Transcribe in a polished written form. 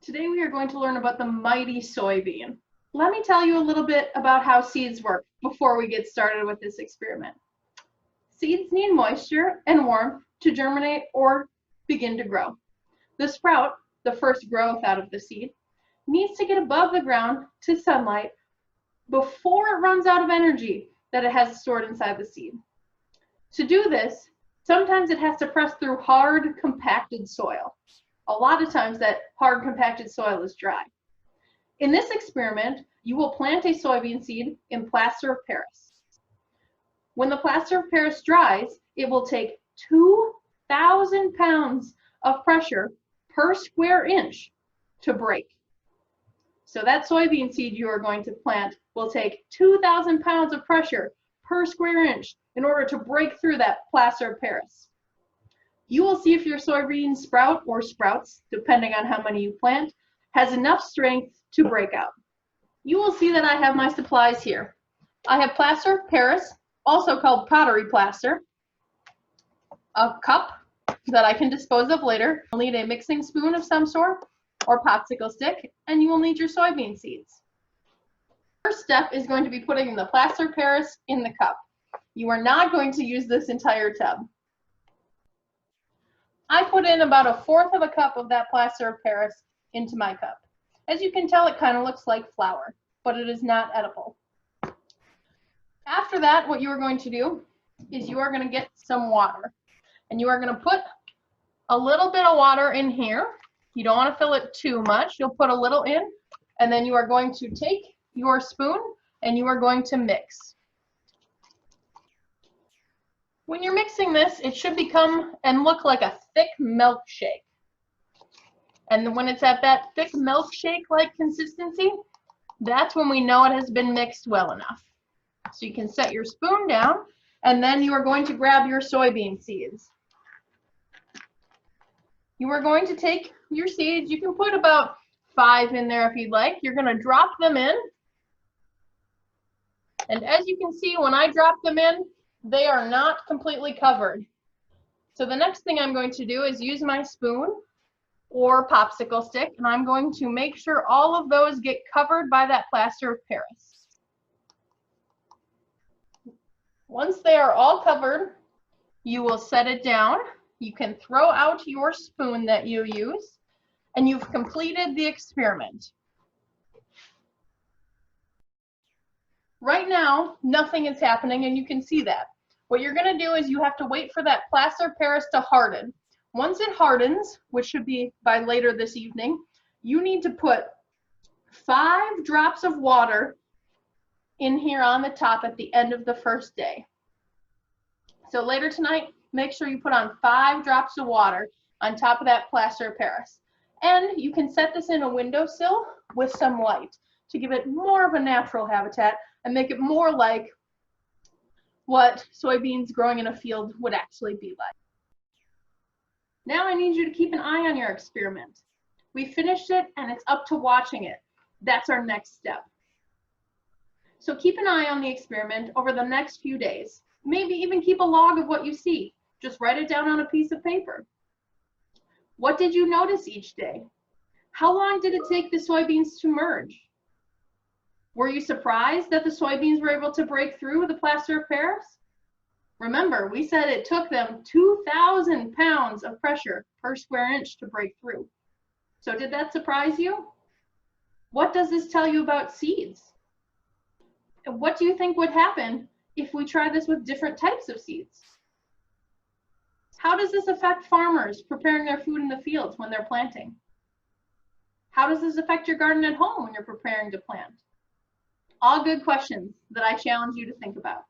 Today we are going to learn about the mighty soybean. Let me tell you a little bit about how seeds work before we get started with this experiment. Seeds need moisture and warmth to germinate or begin to grow. The sprout, the first growth out of the seed, needs to get above the ground to sunlight before it runs out of energy that it has stored inside the seed. To do this, sometimes it has to press through hard, compacted soil. A lot of times that hard, compacted soil is dry. In this experiment, you will plant a soybean seed in Plaster of Paris. When the Plaster of Paris dries, it will take 2,000 pounds of pressure per square inch to break. So that soybean seed you are going to plant will take 2,000 pounds of pressure per square inch in order to break through that Plaster of Paris. You will see if your soybean sprout or sprouts, depending on how many you plant, has enough strength to break out. You will see that I have my supplies here. I have plaster of Paris, also called pottery plaster, a cup that I can dispose of later. You'll need a mixing spoon of some sort or popsicle stick, and you will need your soybean seeds. First step is going to be putting the plaster of Paris in the cup. You are not going to use this entire tub. I put in about 1/4 of a cup of that plaster of Paris into my cup. As you can tell, it kind of looks like flour, but it is not edible. After that, what you are going to do is you are going to get some water, and you are going to put a little bit of water in here. You don't want to fill it too much. You'll put a little in, and then you are going to take your spoon and you are going to mix. When you're mixing this, it should become and look like a thick milkshake. And when it's at that thick milkshake-like consistency, that's when we know it has been mixed well enough. So you can set your spoon down, and then you are going to grab your soybean seeds. You are going to take your seeds. You can put about 5 in there if you'd like. You're going to drop them in. And as you can see, when I drop them in, they are not completely covered. So the next thing I'm going to do is use my spoon or popsicle stick, and I'm going to make sure all of those get covered by that plaster of Paris. Once they are all covered, you will set it down. You can throw out your spoon that you use, and you've completed the experiment. Right now, nothing is happening, and you can see that. What you're going to do is you have to wait for that plaster of Paris to harden. Once it hardens, which should be by later this evening, you need to put 5 drops of water in here on the top at the end of the first day. So later tonight, make sure you put on 5 drops of water on top of that plaster of Paris. And you can set this in a windowsill with some light to give it more of a natural habitat and make it more like what soybeans growing in a field would actually be like. Now I need you to keep an eye on your experiment. We finished it and it's up to watching it. That's our next step. So keep an eye on the experiment over the next few days. Maybe even keep a log of what you see. Just write it down on a piece of paper. What did you notice each day? How long did it take the soybeans to merge? Were you surprised that the soybeans were able to break through the plaster of Paris? Remember, we said it took them 2,000 pounds of pressure per square inch to break through. So did that surprise you? What does this tell you about seeds? And what do you think would happen if we try this with different types of seeds? How does this affect farmers preparing their food in the fields when they're planting? How does this affect your garden at home when you're preparing to plant? All good questions that I challenge you to think about.